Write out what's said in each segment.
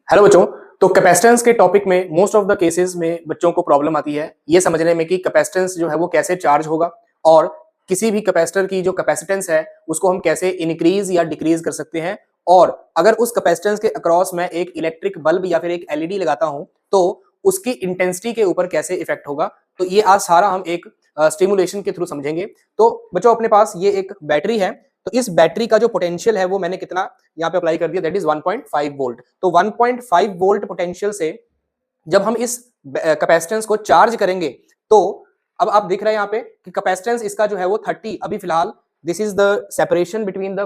Hello बच्चों। तो capacitance के टॉपिक में मोस्ट ऑफ द केसेस में बच्चों को प्रॉब्लम आती है ये समझने में कि कैपेसिटेंस जो है वो कैसे चार्ज होगा और किसी भी कैपेसिटर की जो कैपेसिटेंस है उसको हम कैसे इंक्रीज या डिक्रीज कर सकते हैं। और अगर उस कैपेसिटेंस के अक्रॉस मैं एक इलेक्ट्रिक बल्ब या फिर एक एलईडी लगाता हूं तो उसकी इंटेंसिटी के ऊपर कैसे इफेक्ट होगा। तो ये आज सारा हम एक स्टिमुलेशन के थ्रू समझेंगे। तो बच्चों अपने पास ये एक बैटरी है, तो इस बैटरी का जो पोटेंशियल है वो मैंने कितना यहाँ पे अप्लाई कर दिया, दैट इज 1.5 वोल्ट। तो 1.5 वोल्ट पोटेंशियल से जब हम इस कैपेसिटेंस को चार्ज करेंगे तो अब आप दिख रहे हैं यहाँ पे कि कैपेसिटेंस इसका जो है वो 30 अभी फिलहाल, this is the separation between the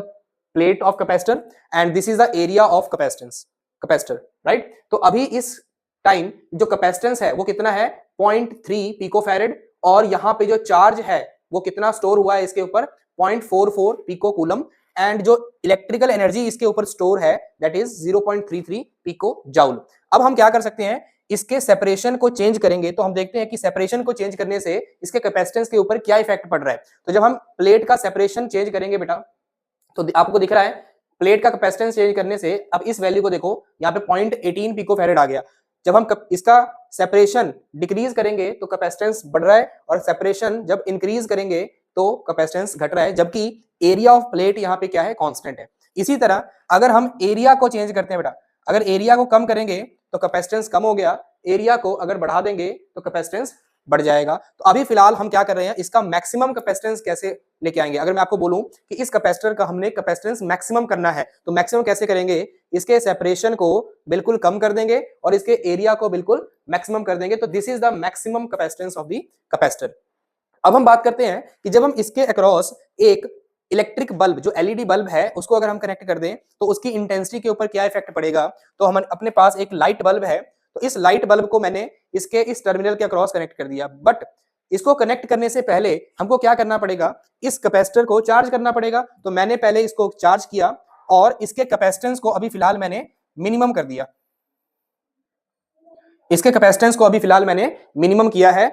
plate of capacitor and this is the area of capacitance capacitor, right. तो अभी इस टाइम जो कैपेसिटेंस है वो कितना है 0.3 पिकोफैरेड और यहाँ पे जो चार्ज है वो कितना स्टोर हुआ है इसके ऊपर 0.44 पिको कूलम एंड जो इलेक्ट्रिकल एनर्जी इसके ऊपर स्टोर है दैट इज 0.33 पिको जाउल। अब हम क्या कर सकते हैं, इसके सेपरेशन को चेंज करेंगे तो हम देखते हैं कि सेपरेशन को चेंज करने से इसके कैपेसिटेंस के ऊपर क्या इफेक्ट पड़ रहा है। तो जब हम प्लेट का सेपरेशन चेंज करेंगे बेटा तो आपको दिख रहा है प्लेट का कैपेसिटेंस चेंज करने से अब इस वैल्यू को देखो यहाँ पे 0.18 पिकोफैरेड आ गया। जब हम इसका सेपरेशन डिक्रीज करेंगे तो कैपेसिटेंस बढ़ रहा है और सेपरेशन जब इंक्रीज करेंगे तो कैपेसिटेंस घट रहा है, जबकि एरिया ऑफ प्लेट यहाँ पे क्या है कांस्टेंट है। इसी तरह अगर हम एरिया को चेंज करते हैं बेटा, अगर एरिया को कम करेंगे तो कैपेसिटेंस कम हो गया, एरिया को अगर बढ़ा देंगे तो कैपेसिटेंस बढ़ जाएगा। तो अभी फिलहाल हम क्या कर रहे हैं, इसका मैक्सिमम कैपेसिटेंस कैसे लेके आएंगे। अगर मैं आपको बोलूं कि इस कैपेसिटर का हमने कैपेसिटेंस मैक्सिमम करना है तो मैक्सिमम कैसे करेंगे, इसके सेपरेशन को बिल्कुल कम कर देंगे और इसके एरिया को बिल्कुल मैक्सिमम कर देंगे। तो this is the maximum capacitance of the capacitor. अब हम बात करते हैं कि जब हम इसके अक्रॉस एक इलेक्ट्रिक बल्ब जो एलईडी बल्ब है उसको अगर हम कनेक्ट कर दें तो उसकी इंटेंसिटी के ऊपर क्या इफेक्ट पड़ेगा। तो हम अपने पास एक लाइट बल्ब है, तो इस लाइट बल्ब को मैंने इसके इस टर्मिनल के अक्रॉस कनेक्ट कर दिया, बट इसको कनेक्ट करने से पहले हमको क्या करना पड़ेगा, इस कैपेसिटर को चार्ज करना पड़ेगा। तो मैंने पहले इसको चार्ज किया और इसके कैपेसिटेंस को अभी फिलहाल मैंने मिनिमम कर दिया, इसके कैपेसिटेंस को अभी फिलहाल मैंने मिनिमम किया है,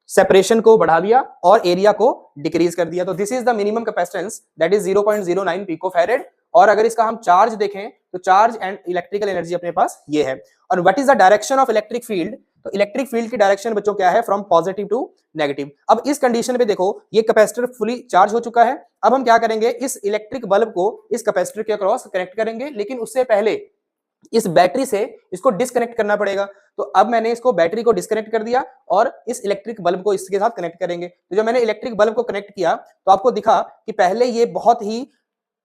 सेपरेशन को बढ़ा दिया और एरिया को डिक्रीज कर दिया। तो this is the minimum capacitance that is 0.09 picofarad. और अगर इसका हम चार्ज देखें तो चार्ज एंड इलेक्ट्रिकल एनर्जी अपने पास ये है। और what is the direction of electric field, तो इलेक्ट्रिक फील्ड की डायरेक्शन बच्चों क्या है, फ्रॉम पॉजिटिव टू नेगेटिव। अब इस कंडीशन पे देखो ये कैपेसिटर फुली चार्ज हो चुका है। अब हम क्या करेंगे, इस इलेक्ट्रिक बल्ब को इस कैपेसिटर के अक्रॉस कनेक्ट करेंगे, लेकिन उससे पहले इस बैटरी से इसको डिस्कनेक्ट करना पड़ेगा। तो अब मैंने इसको बैटरी को डिस्कनेक्ट कर दिया और इस इलेक्ट्रिक बल्ब को इसके साथ कनेक्ट करेंगे। तो जब मैंने इलेक्ट्रिक बल्ब को कनेक्ट किया तो आपको दिखा कि पहले ये बहुत ही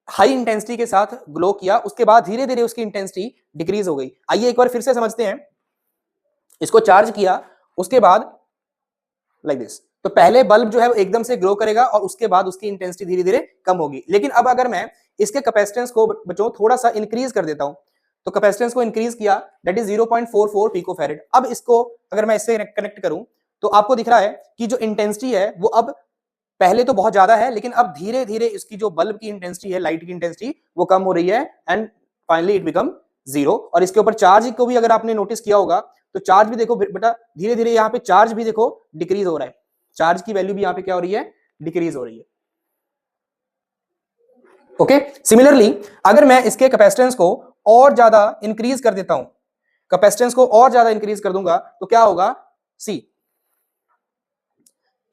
हाई इंटेंसिटी के साथ ग्लो किया, उसके बाद धीरे धीरे उसकी इंटेंसिटी डिक्रीज हो गई। आइए एक बार फिर से समझते हैं। इसको चार्ज किया उसके बाद लाइक दिस, तो पहले बल्ब जो है वो एकदम से ग्लो करेगा और उसके बाद उसकी इंटेंसिटी धीरे धीरे कम होगी। लेकिन अब अगर मैं इसके कैपेसिटेंस को बच्चों थोड़ा सा इंक्रीज कर देता हूं, तो कैपेसिटेंस को इंक्रीज किया दैट इज 0.44 पिकोफैरेड। अब इसको अगर मैं इससे कनेक्ट करूं तो आपको दिख रहा है कि जो इंटेंसिटी है वो अब पहले तो बहुत ज्यादा है, लेकिन अब धीरे धीरे इसकी जो बल्ब की इंटेंसिटी है, लाइट की इंटेंसिटी, वो कम हो रही है एंड फाइनली इट बिकम 0। और इसके ऊपर चार्ज को भी अगर आपने नोटिस किया होगा तो चार्ज भी देखो बेटा धीरे धीरे यहाँ पे चार्ज भी देखो डिक्रीज हो रहा है, चार्ज की वैल्यू भी यहाँ पे क्या हो रही है, डिक्रीज हो रही है। ओके, सिमिलरली अगर मैं इसके कैपेसिटेंस को और ज्यादा इंक्रीज कर देता हूं, कैपेसिटेंस को और ज्यादा इंक्रीज कर दूंगा तो क्या होगा, सी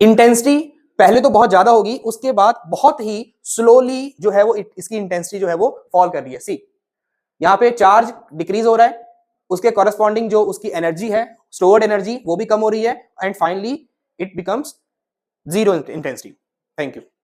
इंटेंसिटी पहले तो बहुत ज्यादा होगी, उसके बाद बहुत ही स्लोली जो है वो इसकी इंटेंसिटी जो है वो फॉल कर रही है। सी यहां पे चार्ज डिक्रीज हो रहा है, उसके कॉरेस्पॉन्डिंग जो उसकी एनर्जी है, स्टोर्ड एनर्जी, वो भी कम हो रही है and finally it becomes 0 intensity. Thank you.